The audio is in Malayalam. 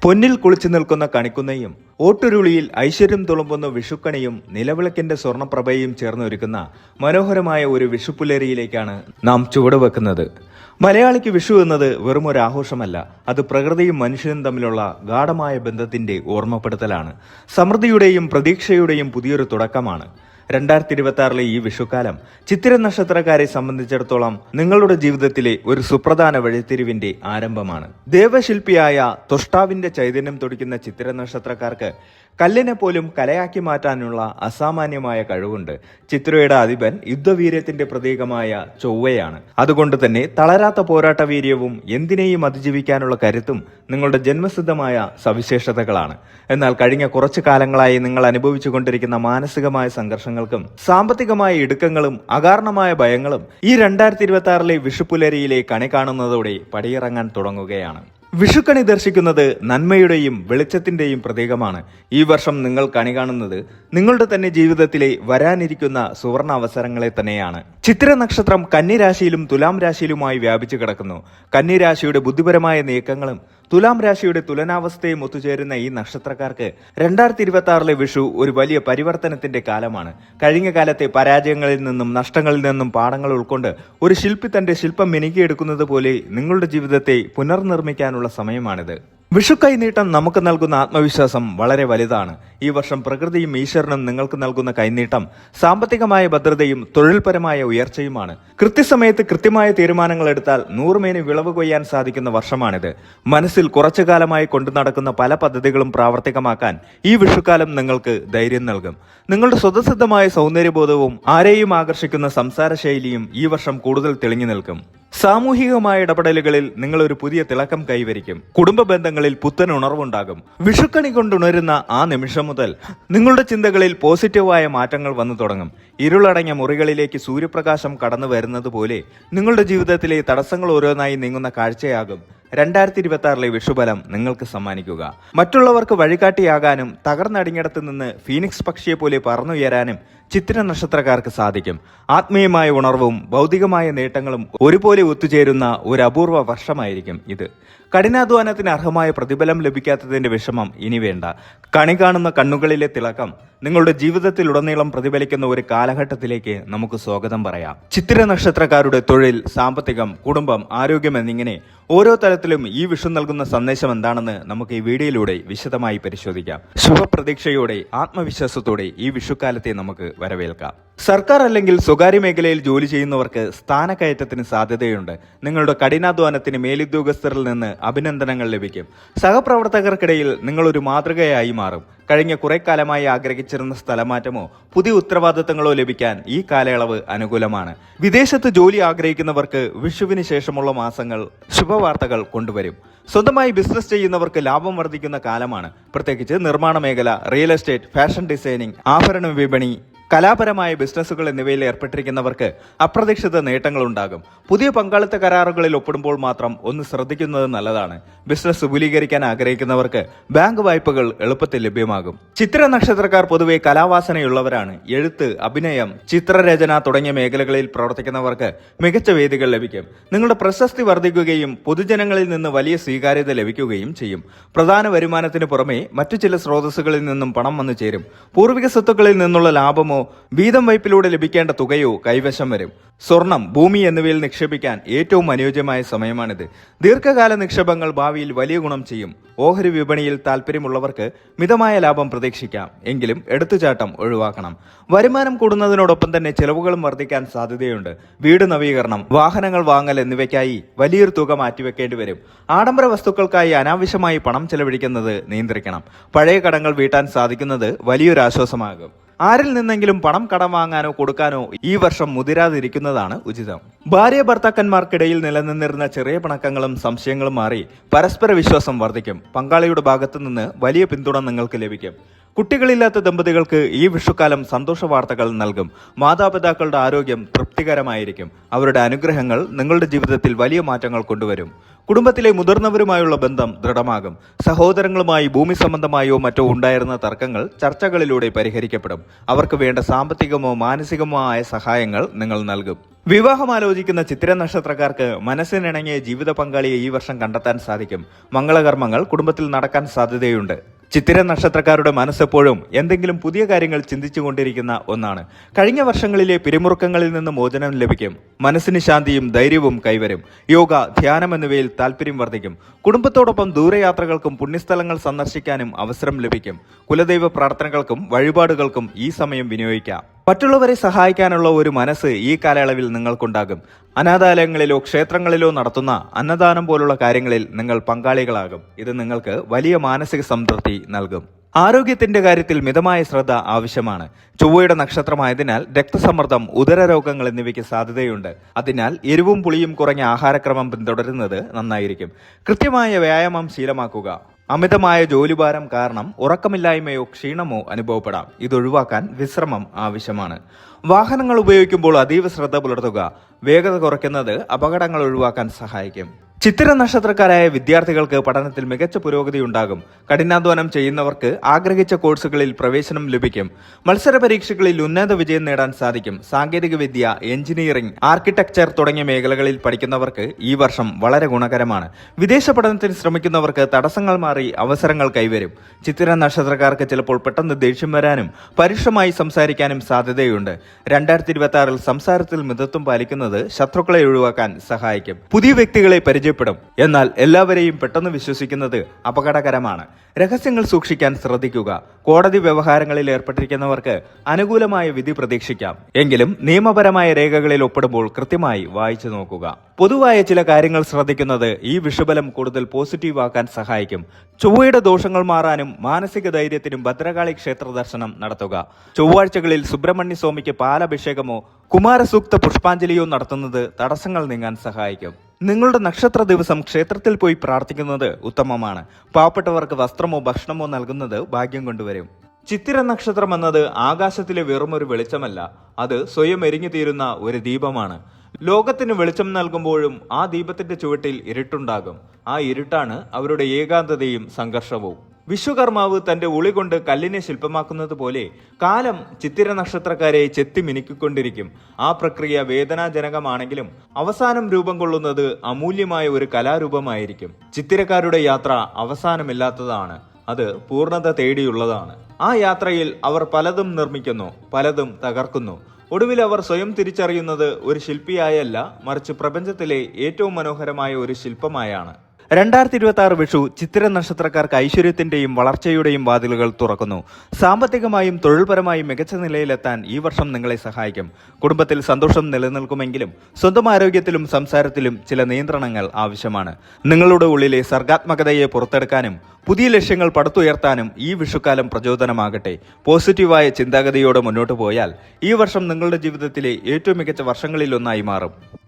പൊന്നിൽ കുളിച്ചു നിൽക്കുന്ന കണിക്കുന്നയും ഓട്ടുരുളിയിൽ ഐശ്വര്യം തുളുമ്പുന്ന വിഷുക്കണിയും നിലവിളക്കിന്റെ സ്വർണ്ണപ്രഭയും ചേർന്നൊരുക്കുന്ന മനോഹരമായ ഒരു വിഷുപ്പുലരിയിലേക്കാണ് നാം ചുവടുവെക്കുന്നത്. മലയാളിക്ക് വിഷു എന്നത് വെറും ഒരു ആഘോഷമല്ല, അത് പ്രകൃതിയും മനുഷ്യനും തമ്മിലുള്ള ഗാഢമായ ബന്ധത്തിന്റെ ഓർമ്മപ്പെടുത്തലാണ്. സമൃദ്ധിയുടെയും പ്രതീക്ഷയുടെയും പുതിയൊരു തുടക്കമാണ്. 2026 ഈ വിഷുക്കാലം ചിത്തിര നക്ഷത്രക്കാരെ സംബന്ധിച്ചിടത്തോളം നിങ്ങളുടെ ജീവിതത്തിലെ ഒരു സുപ്രധാന വഴിത്തിരിവിന്റെ ആരംഭമാണ്. ദേവശില്പിയായ തൊഷ്ടാവിന്റെ ചൈതന്യം തുടിക്കുന്ന ചിത്തിര നക്ഷത്രക്കാർക്ക് കല്ലിനെ പോലും കലയാക്കി മാറ്റാനുള്ള അസാമാന്യമായ കഴിവുണ്ട്. ചിത്രയുടെ അധിപൻ യുദ്ധവീര്യത്തിന്റെ പ്രതീകമായ ചൊവ്വയാണ്. അതുകൊണ്ട് തന്നെ തളരാത്ത പോരാട്ട വീര്യവും എന്തിനേയും അതിജീവിക്കാനുള്ള കരുത്തും നിങ്ങളുടെ ജന്മസിദ്ധമായ സവിശേഷതകളാണ്. എന്നാൽ കഴിഞ്ഞ കുറച്ചു കാലങ്ങളായി നിങ്ങൾ അനുഭവിച്ചുകൊണ്ടിരിക്കുന്ന മാനസികമായ സംഘർഷങ്ങൾക്കും സാമ്പത്തികമായ ഇടുക്കങ്ങളും അകാരണമായ ഭയങ്ങളും ഈ 2026 വിഷുപ്പുലരിയിലെ കണി കാണുന്നതോടെ പടിയിറങ്ങാൻ തുടങ്ങുകയാണ്. വിഷുക്കണി ദർശിക്കുന്നത് നന്മയുടെയും വെളിച്ചത്തിന്റെയും പ്രതീകമാണ്. ഈ വർഷം നിങ്ങൾ കണി കാണുന്നത് നിങ്ങളുടെ തന്നെ ജീവിതത്തിലെ വരാനിരിക്കുന്ന സുവർണ അവസരങ്ങളെ തന്നെയാണ്. ചിത്തിര നക്ഷത്രം കന്നിരാശിയിലും തുലാം രാശിയിലുമായി വ്യാപിച്ചു കിടക്കുന്നു. കന്നിരാശിയുടെ ബുദ്ധിപരമായ നീക്കങ്ങളും തുലാം രാശിയുടെ തുലനാവസ്ഥയും ഒത്തുചേരുന്ന ഈ നക്ഷത്രക്കാർക്ക് 2026 വിഷു ഒരു വലിയ പരിവർത്തനത്തിന്റെ കാലമാണ്. കഴിഞ്ഞ കാലത്തെ പരാജയങ്ങളിൽ നിന്നും നഷ്ടങ്ങളിൽ നിന്നും പാഠങ്ങൾ ഉൾക്കൊണ്ട് ഒരു ശില്പി തന്റെ ശില്പം മിനുക്കിയെടുക്കുന്നത് പോലെ നിങ്ങളുടെ ജീവിതത്തെ പുനർനിർമ്മിക്കാനുള്ള സമയമാണിത്. വിഷു കൈനീട്ടം നമുക്ക് നൽകുന്ന ആത്മവിശ്വാസം വളരെ വലുതാണ്. ഈ വർഷം പ്രകൃതിയും ഈശ്വരനും നിങ്ങൾക്ക് നൽകുന്ന കൈനീട്ടം സാമ്പത്തികമായ ഭദ്രതയും തൊഴിൽപരമായ ഉയർച്ചയുമാണ്. കൃത്യസമയത്ത് കൃത്യമായ തീരുമാനങ്ങൾ എടുത്താൽ 100 മേനി വിളവ് കൊയ്യാൻ സാധിക്കുന്ന വർഷമാണിത്. മനസ്സിൽ കുറച്ചു കാലമായി കൊണ്ടു നടക്കുന്ന പല പദ്ധതികളും പ്രാവർത്തികമാക്കാൻ ഈ വിഷുക്കാലം നിങ്ങൾക്ക് ധൈര്യം നൽകും. നിങ്ങളുടെ സ്വതസിദ്ധമായ സൗന്ദര്യബോധവും ആരെയും ആകർഷിക്കുന്ന സംസാര ശൈലിയും ഈ വർഷം കൂടുതൽ തെളിഞ്ഞു നിൽക്കും. സാമൂഹികമായ ഇടപെടലുകളിൽ നിങ്ങൾ ഒരു പുതിയ തിളക്കം കൈവരിക്കും. കുടുംബ ബന്ധങ്ങളിൽ പുത്തൻ ഉണർവുണ്ടാകും. വിഷുക്കണി കൊണ്ടുണരുന്ന ആ നിമിഷം മുതൽ നിങ്ങളുടെ ചിന്തകളിൽ പോസിറ്റീവായ മാറ്റങ്ങൾ വന്നു തുടങ്ങും. ഇരുളടങ്ങിയ മുറികളിലേക്ക് സൂര്യപ്രകാശം കടന്നു വരുന്നത് പോലെ നിങ്ങളുടെ ജീവിതത്തിലെ തടസ്സങ്ങൾ ഓരോന്നായി നീങ്ങുന്ന കാഴ്ചയാകും 2026 വിഷുബലം നിങ്ങൾക്ക് സമ്മാനിക്കുക. മറ്റുള്ളവർക്ക് വഴികാട്ടിയാകാനും തകർന്നടിഞ്ഞിടത്ത് നിന്ന് ഫീനിക്സ് പക്ഷിയെ പോലെ പറന്നുയരാനും ചിത്തിര നക്ഷത്രക്കാർക്ക് സാധിക്കും. ആത്മീയമായ ഉണർവും ഭൗതികമായ നേട്ടങ്ങളും ഒരുപോലെ ഒത്തുചേരുന്ന ഒരു അപൂർവ വർഷമായിരിക്കും ഇത്. കഠിനാധ്വാനത്തിന് അർഹമായ പ്രതിഫലം ലഭിക്കാത്തതിന്റെ വിഷമം ഇനി വേണ്ട. കണി കാണുന്ന കണ്ണുകളിലെ തിളക്കം നിങ്ങളുടെ ജീവിതത്തിലുടനീളം പ്രതിഫലിക്കുന്ന ഒരു കാലഘട്ടത്തിലേക്ക് നമുക്ക് സ്വാഗതം പറയാം. ചിത്തിര നക്ഷത്രക്കാരുടെ തൊഴിൽ, സാമ്പത്തികം, കുടുംബം, ആരോഗ്യം എന്നിങ്ങനെ ഓരോ തലത്തിലും ഈ വിഷു നൽകുന്ന സന്ദേശം എന്താണെന്ന് നമുക്ക് ഈ വീഡിയോയിലൂടെ വിശദമായി പരിശോധിക്കാം. ശുഭപ്രതീക്ഷയോടെ ആത്മവിശ്വാസത്തോടെ ഈ വിഷുക്കാലത്തെ നമുക്ക് വരവേൽക്കാം. സർക്കാർ അല്ലെങ്കിൽ സ്വകാര്യ മേഖലയിൽ ജോലി ചെയ്യുന്നവർക്ക് സ്ഥാനക്കയറ്റത്തിന് സാധ്യതയുണ്ട്. നിങ്ങളുടെ കഠിനാധ്വാനത്തിന് മേലുദ്യോഗസ്ഥരിൽ നിന്ന് അഭിനന്ദനങ്ങൾ ലഭിക്കും. സഹപ്രവർത്തകർക്കിടയിൽ നിങ്ങളൊരു മാതൃകയായി മാറും. കഴിഞ്ഞ കുറെ കാലമായി ആഗ്രഹിച്ചിരുന്ന സ്ഥലമാറ്റമോ പുതിയ ഉത്തരവാദിത്തങ്ങളോ ലഭിക്കാൻ ഈ കാലയളവ് അനുകൂലമാണ്. വിദേശത്ത് ജോലി ആഗ്രഹിക്കുന്നവർക്ക് വിഷുവിന് ശേഷമുള്ള മാസങ്ങൾ ശുഭവാർത്തകൾ കൊണ്ടുവരും. സ്വന്തമായി ബിസിനസ് ചെയ്യുന്നവർക്ക് ലാഭം വർദ്ധിക്കുന്ന കാലമാണ്. പ്രത്യേകിച്ച് നിർമ്മാണ മേഖല, റിയൽ എസ്റ്റേറ്റ്, ഫാഷൻ ഡിസൈനിങ്, ആഭരണ വിപണി, കലാപരമായ ബിസിനസ്സുകൾ എന്നിവയിൽ ഏർപ്പെട്ടിരിക്കുന്നവർക്ക് അപ്രതീക്ഷിത നേട്ടങ്ങൾ ഉണ്ടാകും. പുതിയ പങ്കാളിത്ത കരാറുകളിൽ ഒപ്പിടുമ്പോൾ മാത്രം ഒന്ന് ശ്രദ്ധിക്കുന്നത് നല്ലതാണ്. ബിസിനസ് വിപുലീകരിക്കാൻ ആഗ്രഹിക്കുന്നവർക്ക് ബാങ്ക് വായ്പകൾ എളുപ്പത്തിൽ ലഭ്യമാകും. ചിത്ര നക്ഷത്രക്കാർ പൊതുവെ കലാവാസനയുള്ളവരാണ്. എഴുത്ത്, അഭിനയം, ചിത്രരചന തുടങ്ങിയ മേഖലകളിൽ പ്രവർത്തിക്കുന്നവർക്ക് മികച്ച വേദികൾ ലഭിക്കും. നിങ്ങളുടെ പ്രശസ്തി വർദ്ധിക്കുകയും പൊതുജനങ്ങളിൽ നിന്ന് വലിയ സ്വീകാര്യത ലഭിക്കുകയും ചെയ്യും. പ്രധാന വരുമാനത്തിന് പുറമെ മറ്റു ചില സ്രോതസ്സുകളിൽ നിന്നും പണം വന്നു ചേരും. പൂർവിക സ്വത്തുക്കളിൽ നിന്നുള്ള ലാഭമോ വീതം വയ്പിലൂടെ ലഭിക്കേണ്ട തുകയോ കൈവശം വരും. സ്വർണം, ഭൂമി എന്നിവയിൽ നിക്ഷേപിക്കാൻ ഏറ്റവും അനുയോജ്യമായ സമയമാണിത്. ദീർഘകാല നിക്ഷേപങ്ങൾ ഭാവിയിൽ വലിയ ഗുണം ചെയ്യും. ഓഹരി വിപണിയിൽ താല്പര്യമുള്ളവർക്ക് മിതമായ ലാഭം പ്രതീക്ഷിക്കാം. എങ്കിലും എടുത്തുചാട്ടം ഒഴിവാക്കണം. വരുമാനം കൂടുന്നതിനോടൊപ്പം തന്നെ ചെലവുകളും വർദ്ധിക്കാൻ സാധ്യതയുണ്ട്. വീട് നവീകരണം, വാഹനങ്ങൾ വാങ്ങൽ എന്നിവയ്ക്കായി വലിയൊരു തുക മാറ്റിവെക്കേണ്ടി വരും. ആഡംബര വസ്തുക്കൾക്കായി അനാവശ്യമായി പണം ചെലവഴിക്കുന്നത് നിയന്ത്രിക്കണം. പഴയ കടങ്ങൾ വീട്ടാൻ സാധിക്കുന്നത് വലിയൊരു ആശ്വാസമാകും. ആരിൽ നിന്നെങ്കിലും പണം കടം വാങ്ങാനോ കൊടുക്കാനോ ഈ വർഷം മുതിരാതിരിക്കുന്നതാണ് ഉചിതം. ഭാര്യ ഭർത്താക്കന്മാർക്കിടയിൽ നിലനിന്നിരുന്ന ചെറിയ പിണക്കങ്ങളും സംശയങ്ങളും മാറി പരസ്പര വിശ്വാസം വർദ്ധിക്കും. പങ്കാളിയുടെ ഭാഗത്തു നിന്ന് വലിയ പിന്തുണ നിങ്ങൾക്ക് ലഭിക്കും. കുട്ടികളില്ലാത്ത ദമ്പതികൾക്ക് ഈ വിഷുക്കാലം സന്തോഷ വാർത്തകൾ നൽകും. മാതാപിതാക്കളുടെ ആരോഗ്യം തൃപ്തികരമായിരിക്കും. അവരുടെ അനുഗ്രഹങ്ങൾ നിങ്ങളുടെ ജീവിതത്തിൽ വലിയ മാറ്റങ്ങൾ കൊണ്ടുവരും. കുടുംബത്തിലെ മുതിർന്നവരുമായുള്ള ബന്ധം ദൃഢമാകും. സഹോദരങ്ങളുമായി ഭൂമി സംബന്ധമായോ മറ്റോ ഉണ്ടായിരുന്ന തർക്കങ്ങൾ ചർച്ചകളിലൂടെ പരിഹരിക്കപ്പെടും. അവർക്ക് വേണ്ട സാമ്പത്തികമോ മാനസികമോ ആയ സഹായങ്ങൾ നിങ്ങൾ നൽകും. വിവാഹം ആലോചിക്കുന്ന ചിത്തിര നക്ഷത്രക്കാർക്ക് മനസ്സിനിണങ്ങിയ ജീവിത പങ്കാളിയെ ഈ വർഷം കണ്ടെത്താൻ സാധിക്കും. മംഗളകർമ്മങ്ങൾ കുടുംബത്തിൽ നടക്കാൻ സാധ്യതയുണ്ട്. ചിത്തിര നക്ഷത്രക്കാരുടെ മനസ്സെപ്പോഴും എന്തെങ്കിലും പുതിയ കാര്യങ്ങൾ ചിന്തിച്ചുകൊണ്ടിരിക്കുന്ന ഒന്നാണ്. കഴിഞ്ഞ വർഷങ്ങളിലെ പിരിമുറുക്കങ്ങളിൽ നിന്ന് മോചനം ലഭിക്കും. മനസ്സിന് ശാന്തിയും ധൈര്യവും കൈവരും. യോഗ, ധ്യാനം എന്നിവയിൽ താല്പര്യം വർദ്ധിക്കും. കുടുംബത്തോടൊപ്പം ദൂരയാത്രകൾക്കും പുണ്യസ്ഥലങ്ങൾ സന്ദർശിക്കാനും അവസരം ലഭിക്കും. കുലദൈവ പ്രാർത്ഥനകൾക്കും വഴിപാടുകൾക്കും ഈ സമയം വിനിയോഗിക്കാം. മറ്റുള്ളവരെ സഹായിക്കാനുള്ള ഒരു മനസ്സ് ഈ കാലയളവിൽ നിങ്ങൾക്കുണ്ടാകും. അനാഥാലയങ്ങളിലോ ക്ഷേത്രങ്ങളിലോ നടത്തുന്ന അന്നദാനം പോലുള്ള കാര്യങ്ങളിൽ നിങ്ങൾ പങ്കാളികളാകും. ഇത് നിങ്ങൾക്ക് വലിയ മാനസിക സംതൃപ്തി നൽകും. ആരോഗ്യത്തിന്റെ കാര്യത്തിൽ മിതമായ ശ്രദ്ധ ആവശ്യമാണ്. ചൊവ്വയുടെ നക്ഷത്രമായതിനാൽ രക്തസമ്മർദ്ദം, ഉദരരോഗങ്ങൾ എന്നിവയ്ക്ക് സാധ്യതയുണ്ട്. അതിനാൽ എരിവും പുളിയും കുറഞ്ഞ ആഹാരക്രമം പിന്തുടരുന്നത് നന്നായിരിക്കും. കൃത്യമായ വ്യായാമം ശീലമാക്കുക. അമിതമായ ജോലിഭാരം കാരണം ഉറക്കമില്ലായ്മയോ ക്ഷീണമോ അനുഭവപ്പെടാം. ഇതൊഴിവാക്കാൻ വിശ്രമം ആവശ്യമാണ്. വാഹനങ്ങൾ ഉപയോഗിക്കുമ്പോൾ അതീവ ശ്രദ്ധ പുലർത്തുക. വേഗത കുറയ്ക്കുന്നത് അപകടങ്ങൾ ഒഴിവാക്കാൻ സഹായിക്കും. ചിത്തിര നക്ഷത്രക്കാരായ വിദ്യാർത്ഥികൾക്ക് പഠനത്തിൽ മികച്ച പുരോഗതി ഉണ്ടാകും. കഠിനാധ്വാനം ചെയ്യുന്നവർക്ക് ആഗ്രഹിച്ച കോഴ്സുകളിൽ പ്രവേശനം ലഭിക്കും. മത്സര പരീക്ഷകളിൽ ഉന്നത വിജയം നേടാൻ സാധിക്കും. സാങ്കേതികവിദ്യ, എഞ്ചിനീയറിംഗ്, ആർക്കിടെക്ചർ തുടങ്ങിയ മേഖലകളിൽ പഠിക്കുന്നവർക്ക് ഈ വർഷം വളരെ ഗുണകരമാണ്. വിദേശ പഠനത്തിന് ശ്രമിക്കുന്നവർക്ക് തടസ്സങ്ങൾ മാറി അവസരങ്ങൾ കൈവരും. ചിത്തിര നക്ഷത്രക്കാർക്ക് ചിലപ്പോൾ പെട്ടെന്ന് ദേഷ്യം വരാനും പരുഷമായി സംസാരിക്കാനും സാധ്യതയുണ്ട്. 2026 സംസാരത്തിൽ മിതത്വം പാലിക്കുന്നത് ശത്രുക്കളെ ഒഴിവാക്കാൻ സഹായിക്കും. പുതിയ വ്യക്തികളെ പരിചയപ്പെടും. എന്നാൽ എല്ലാവരെയും പെട്ടെന്ന് വിശ്വസിക്കുന്നത് അപകടകരമാണ്. രഹസ്യങ്ങൾ സൂക്ഷിക്കാൻ ശ്രദ്ധിക്കുക. കോടതി വ്യവഹാരങ്ങളിൽ ഏർപ്പെട്ടിരിക്കുന്നവർക്ക് അനുകൂലമായ വിധി പ്രതീക്ഷിക്കാം. എങ്കിലും നിയമപരമായ രേഖകളിൽ ഒപ്പിടുമ്പോൾ കൃത്യമായി വായിച്ചു നോക്കുക. പൊതുവായ ചില കാര്യങ്ങൾ ശ്രദ്ധിക്കുന്നത് ഈ വിഷുബലം കൂടുതൽ പോസിറ്റീവ് ആക്കാൻ സഹായിക്കും. ചൊവ്വയുടെ ദോഷങ്ങൾ മാറാനും മാനസിക ധൈര്യത്തിനും ഭദ്രകാളി ക്ഷേത്ര ദർശനം നടത്തുക. ചൊവ്വാഴ്ചകളിൽ സുബ്രഹ്മണ്യ സ്വാമിക്ക് പാലഭിഷേകമോ കുമാരസൂക്ത പുഷ്പാഞ്ജലിയോ നടത്തുന്നത് തടസ്സങ്ങൾ നീങ്ങാൻ സഹായിക്കും. നിങ്ങളുടെ നക്ഷത്ര ദിവസം ക്ഷേത്രത്തിൽ പോയി പ്രാർത്ഥിക്കുന്നത് ഉത്തമമാണ്. പാവപ്പെട്ടവർക്ക് വസ്ത്രമോ ഭക്ഷണമോ നൽകുന്നത് ഭാഗ്യം കൊണ്ടുവരും. ചിത്തിര നക്ഷത്രം എന്നത് ആകാശത്തിലെ വെറുമൊരു വെളിച്ചമല്ല, അത് സ്വയം എരിഞ്ഞുതീരുന്ന ഒരു ദീപമാണ്. ലോകത്തിന് വെളിച്ചം നൽകുമ്പോഴും ആ ദീപത്തിന്റെ ചുവട്ടിൽ ഇരുട്ടുണ്ടാകും. ആ ഇരുട്ടാണ് അവരുടെ ഏകാന്തതയും സംഘർഷവും. വിശ്വകർമാവ് തന്റെ ഉളി കൊണ്ട് കല്ലിനെ ശില്പമാക്കുന്നത് പോലെ കാലം ചിത്തിര നക്ഷത്രക്കാരെ ചെത്തി മിനുക്കിക്കൊണ്ടിരിക്കും. ആ പ്രക്രിയ വേദനാജനകമാണെങ്കിലും അവസാനം രൂപം കൊള്ളുന്നത് അമൂല്യമായ ഒരു കലാരൂപമായിരിക്കും. ചിത്തിരക്കാരുടെ യാത്ര അവസാനമില്ലാത്തതാണ്. അത് പൂർണ്ണത തേടിയുള്ളതാണ്. ആ യാത്രയിൽ അവർ പലതും നിർമ്മിക്കുന്നു, പലതും തകർക്കുന്നു. ഒടുവിൽ അവർ സ്വയം തിരിച്ചറിയുന്നത് ഒരു ശില്പിയായല്ല, മറിച്ച് പ്രപഞ്ചത്തിലെ ഏറ്റവും മനോഹരമായ ഒരു ശില്പമായാണ്. 2026 വിഷു ചിത്തിര നക്ഷത്രക്കാർക്ക് ഐശ്വര്യത്തിന്റെയും വളർച്ചയുടെയും വാതിലുകൾ തുറക്കുന്നു. സാമ്പത്തികമായും തൊഴിൽപരമായും മികച്ച നിലയിലെത്താൻ ഈ വർഷം നിങ്ങളെ സഹായിക്കും. കുടുംബത്തിൽ സന്തോഷം നിലനിൽക്കുമെങ്കിലും സ്വന്തം ആരോഗ്യത്തിലും സംസാരത്തിലും ചില നിയന്ത്രണങ്ങൾ ആവശ്യമാണ്. നിങ്ങളുടെ ഉള്ളിലെ സർഗാത്മകതയെ പുറത്തെടുക്കാനും പുതിയ ലക്ഷ്യങ്ങൾ പടുത്തുയർത്താനും ഈ വിഷുക്കാലം പ്രചോദനമാകട്ടെ. പോസിറ്റീവായ ചിന്താഗതിയോടെ മുന്നോട്ട് പോയാൽ ഈ വർഷം നിങ്ങളുടെ ജീവിതത്തിലെ ഏറ്റവും മികച്ച വർഷങ്ങളിലൊന്നായി മാറും.